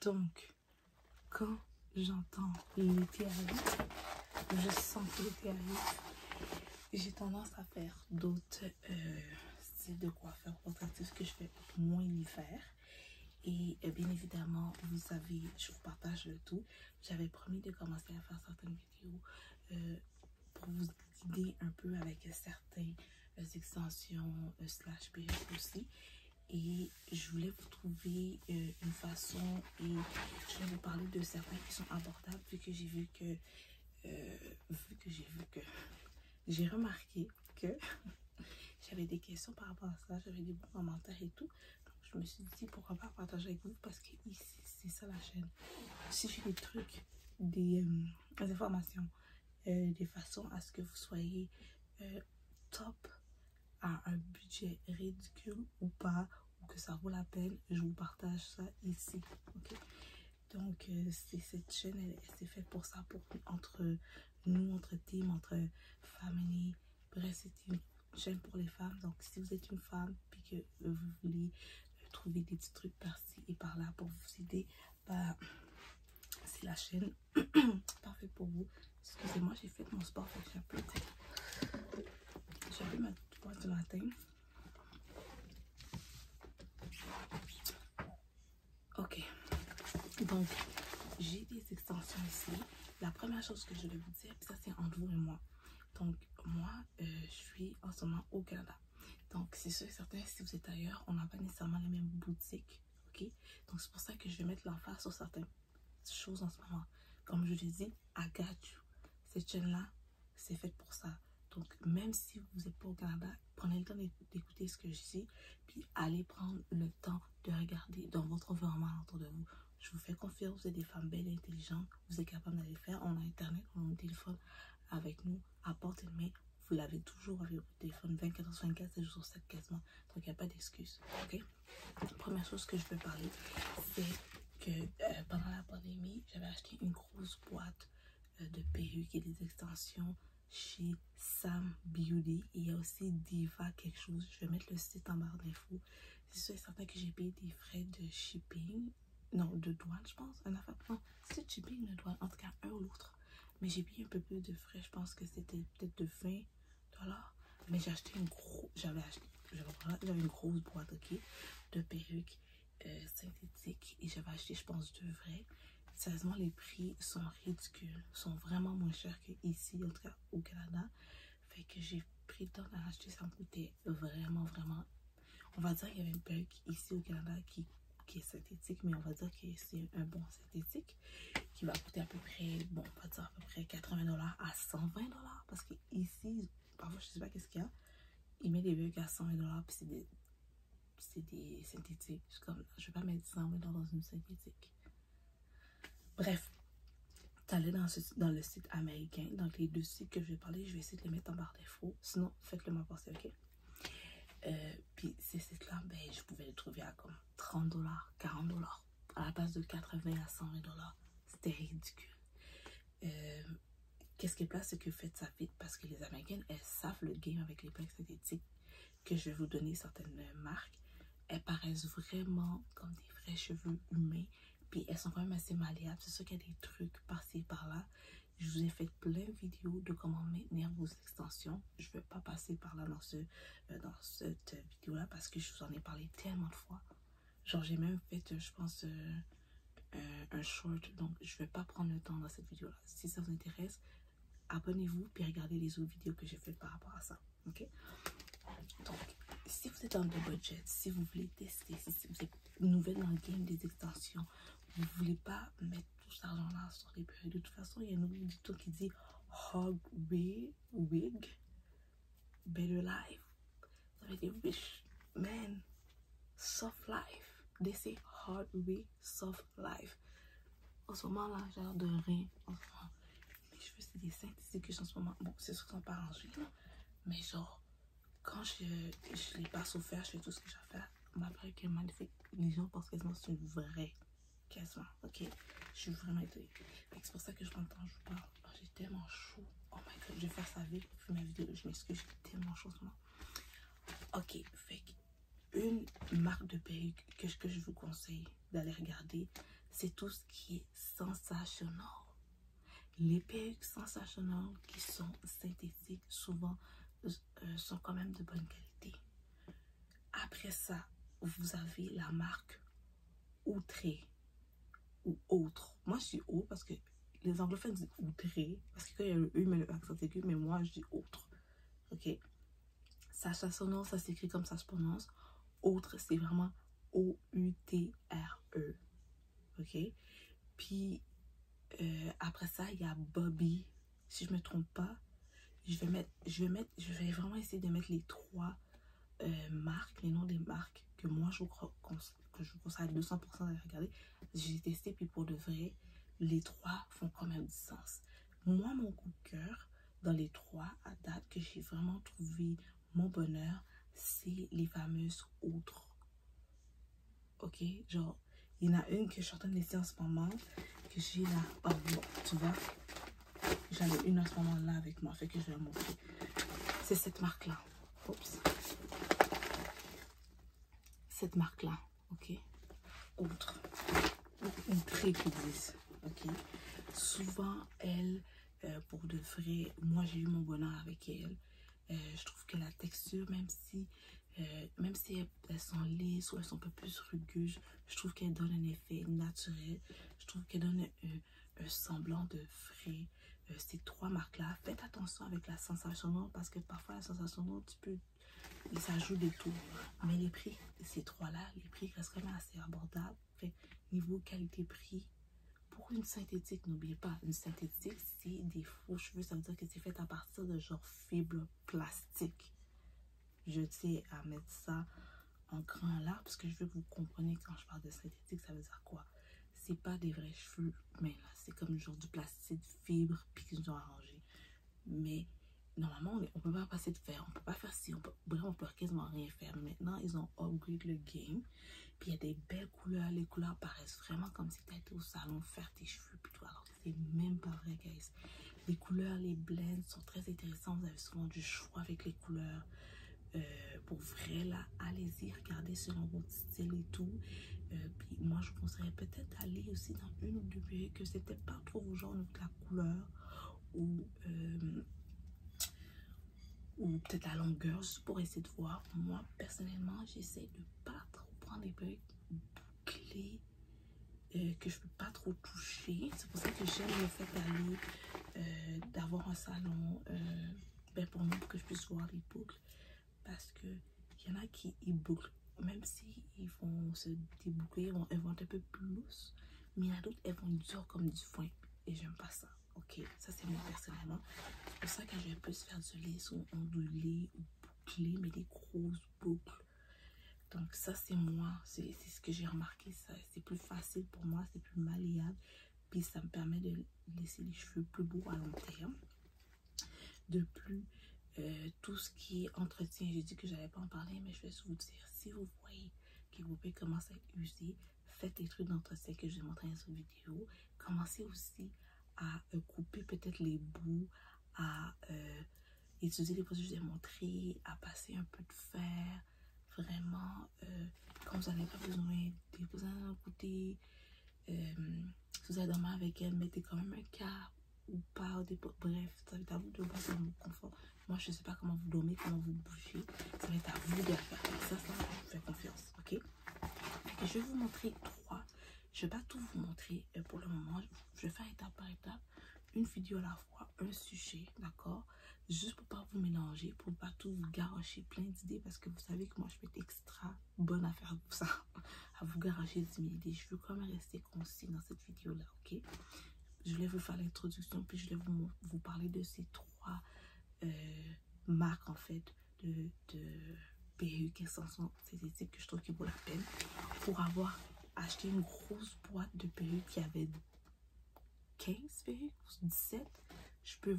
Donc, quand j'entends l'été arrive, je sens que l'été arrive, j'ai tendance à faire d'autres styles de coiffure portatif que je fais moins l'hiver. Et bien évidemment, vous savez, je vous partage le tout. J'avais promis de commencer à faire certaines vidéos pour vous guider un peu avec certaines extensions slash perruques aussi. Et je voulais vous trouver une façon et je vais vous parler de certains qui sont abordables vu que j'ai remarqué que j'avais des questions par rapport à ça, j'avais des bons commentaires et tout. Donc je me suis dit pourquoi pas partager avec vous parce que ici c'est ça la chaîne. Si j'ai des trucs, des informations, des façons à ce que vous soyez top à un budget ridicule ou pas, ou que ça vaut la peine, je vous partage ça ici. Ok, donc c'est cette chaîne, elle s'est faite pour ça, pour entre nous, entre team, entre family. Bref, c'est une chaîne pour les femmes. Donc si vous êtes une femme puis que vous voulez trouver des petits trucs par-ci et par-là pour vous aider, bah c'est la chaîne parfaite pour vous. Excusez-moi, j'ai fait mon sport, j'ai un peu ma boîte du matin. Ok, donc j'ai des extensions ici. La première chose que je vais vous dire, ça c'est entre vous et moi. Donc moi, je suis en ce moment au Canada. Donc c'est sûr et certain, si vous êtes ailleurs, on n'a pas nécessairement les mêmes boutiques. Ok, donc c'est pour ça que je vais mettre l'emphase sur certaines choses en ce moment. Comme je l'ai dit, I got you. Cette chaîne-là, c'est faite pour ça. Donc, même si vous n'êtes pas au Canada, prenez le temps d'écouter ce que je dis, puis allez prendre le temps de regarder dans votre environnement autour de vous. Je vous fais confiance, vous êtes des femmes belles et intelligentes, vous êtes capable d'aller faire. On a Internet, on a un téléphone avec nous, à portée de main. Vous l'avez toujours avec votre téléphone 24/24, 7 jours sur 7 quasiment. Donc, il n'y a pas d'excuse. Ok? Première chose que je peux parler, c'est que pendant la pandémie, j'avais acheté une grosse boîte de perruques et des extensions chez Sam Beauty. Il y a aussi Diva quelque chose. Je vais mettre le site en barre d'infos. C'est sûr et certain que j'ai payé des frais de shipping. Non, de douane, je pense. Non, c'est shipping de douane. En tout cas, un ou l'autre. Mais j'ai payé un peu plus de frais. Je pense que c'était peut-être de 20$. Mais j'ai acheté j'avais une grosse boîte, ok, de perruques synthétiques. Et j'avais acheté, je pense, 2 vrais. Sérieusement, les prix sont ridicules, sont vraiment moins chers qu'ici, en tout cas au Canada. Fait que j'ai pris le temps d'en acheter, ça me coûtait vraiment, vraiment. On va dire qu'il y avait une perruque ici au Canada qui est synthétique, mais on va dire que c'est un bon synthétique qui va coûter à peu près, bon, on va dire à peu près 80$ à 120$. Parce que ici, parfois, je sais pas qu'est-ce qu'il y a. Ils mettent des perruques à 120$, puis c'est des synthétiques. Je suis comme, je vais pas mettre 120$ dans une synthétique. Bref, t'allais dans le site américain. Donc, les deux sites que je vais parler, je vais essayer de les mettre en barre d'infos. Sinon, faites-le moi passer, ok? Puis, ces sites-là, ben, je pouvais les trouver à comme 30$, 40$. À la place de 80$ à 120$. C'était ridicule. Qu'est-ce qui est plat, c'est que faites ça vite parce que les Américaines, elles savent le game avec les perruques synthétiques. Que je vais vous donner certaines marques. Elles paraissent vraiment comme des vrais cheveux humains. Puis elles sont quand même assez malléables. C'est sûr qu'il y a des trucs par-ci par-là. Je vous ai fait plein de vidéos de comment maintenir vos extensions. Je ne vais pas passer par là dans cette vidéo-là parce que je vous en ai parlé tellement de fois. Genre j'ai même fait, je pense, un short. Donc je ne vais pas prendre le temps dans cette vidéo-là. Si ça vous intéresse, abonnez-vous puis regardez les autres vidéos que j'ai faites par rapport à ça. Ok? Donc, si vous êtes dans le budget, si vous voulez tester, si vous êtes nouvelle dans le game des extensions, vous ne voulez pas mettre tout cet argent-là sur les perruques. De toute façon, il y a un autre édito qui dit Hog Wig, Better Life. Ça veut dire rich man, soft life. They say hard wig, soft life. En ce moment-là, j'ai l'air de rien. En ce moment, mes cheveux, c'est des synthétiques que j'ai en ce moment. Bon, c'est sûr qu'ils sont pas rangés, là. Mais genre, quand je les passe au fer, je fais tout ce que j'ai à faire. Ma perruque est magnifique. Les gens pensent quasiment que c'est une vraie. Quasiment, ok? Je suis vraiment étonnée. C'est pour ça que je prends le temps, je vous parle. Oh, j'ai tellement chaud. Oh my god, je vais faire ça vite pour ma vidéo. Je m'excuse, j'ai tellement chaud en ce moment. Ok, fait une marque de perruque que je vous conseille d'aller regarder, c'est tout ce qui est sensationnel. Les perruques sensationnelles qui sont synthétiques, souvent, sont quand même de bonne qualité. Après ça, vous avez la marque Outré ou Autre. Moi, je dis Autre parce que les anglophones disent Outré, parce que quand il y a le E, mais le accent aigu, mais moi, je dis Autre. Ok? Sensationnel, ça s'écrit comme ça se prononce. Autre, c'est vraiment O-U-T-R-E. Ok? Puis, après ça, il y a Bobby. Si je me trompe pas, je vais vraiment essayer de mettre les trois marques, les noms des marques que moi je vous conseille à 200% de regarder. J'ai testé, puis pour de vrai, les trois font quand même du sens. Moi, mon coup de cœur dans les trois à date que j'ai vraiment trouvé mon bonheur, c'est les fameuses autres. Ok, genre, il y en a une que je suis en train de laisser en ce moment, que j'ai là. Oh bon, tu vois, j'en ai une en ce moment là avec moi, fait que je vais la montrer. C'est cette marque là. Oups. Cette marque là, ok. Outre. Une très disent, ok. Souvent, elle, pour de vrai, moi j'ai eu mon bonheur avec elle. Je trouve que la texture, même si elles sont lisses ou elles sont un peu plus rugueuses, je trouve qu'elle donne un effet naturel. Je trouve qu'elle donne un semblant de frais. Ces trois marques-là, faites attention avec la sensation, parce que parfois la sensation, ça joue des tours. Mais les prix de ces trois-là, les prix restent quand même assez abordables. Fait, niveau qualité-prix, pour une synthétique, n'oubliez pas, une synthétique, c'est des faux cheveux. Ça veut dire que c'est fait à partir de genre fibre plastique. Je tiens à mettre ça en grand là, parce que je veux que vous compreniez quand je parle de synthétique, ça veut dire quoi? C'est pas des vrais cheveux, mais là, c'est comme genre du plastique, fibre, puis qu'ils ont arrangé. Mais normalement, on peut pas passer de fer, on peut pas faire ci, bref, on peut quasiment rien faire. Mais maintenant, ils ont upgrade le game. Puis il y a des belles couleurs, les couleurs paraissent vraiment comme si tu étais au salon faire tes cheveux, puis tout. Alors c'est même pas vrai, guys. Les couleurs, les blends sont très intéressants. Vous avez souvent du choix avec les couleurs. Pour vrai, là, allez-y, regardez selon votre style et tout. Puis moi, je vous conseillerais peut-être d'aller aussi dans une ou deux perruques que c'était pas trop vos genres de la couleur ou peut-être la longueur, juste pour essayer de voir. Moi, personnellement, j'essaie de pas trop prendre des perruques bouclées que je peux pas trop toucher. C'est pour ça que j'aime le fait d'aller, d'avoir un salon pour moi, pour que je puisse voir les boucles. Parce que il y en a qui bouclent, même si ils vont se déboucler, elles vont être un peu plus lousses. Mais il y en a d'autres, elles vont dures comme du foin. Et j'aime pas ça. Ok, ça c'est moi personnellement. C'est pour ça que je vais plus faire du lisse ou ondulé ou bouclé, mais des grosses boucles. Donc ça c'est moi, c'est ce que j'ai remarqué. C'est plus facile pour moi, c'est plus malléable. Puis ça me permet de laisser les cheveux plus beaux à long terme. De plus, tout ce qui est entretien, j'ai dit que j'allais pas en parler, mais je vais vous dire, si vous voyez que vos perruques commencent à être usées, faites des trucs d'entretien que je vais montrer dans cette vidéo. Commencez aussi à couper peut-être les bouts, à utiliser les produits que je vous ai montrés, à passer un peu de fer. Vraiment, quand vous n'avez pas besoin d'un côté, si vous êtes dormir avec elle, mettez quand même un câble ou pas, bref, ça va être à vous de voir dans votre confort. Moi, je ne sais pas comment vous dormez, comment vous bougez, ça va être à vous de faire. Ça, je vous fais confiance, ok? Et je vais vous montrer trois. Je ne vais pas tout vous montrer pour le moment. Je vais faire étape par étape, une vidéo à la fois, un sujet, d'accord? Juste pour pas vous mélanger, pour pas tout vous garocher plein d'idées, parce que vous savez que moi je peux être extra bonne à faire ça, à vous garocher 10 000 idées. Je veux quand même rester concis dans cette vidéo là, ok? Je voulais vous faire l'introduction, puis je voulais vous parler de ces trois marques en fait de perruques essentielles synthétiques que je trouve qui vaut la peine. Pour avoir acheté une grosse boîte de perruques qui avait 15 perruques, 17, je peux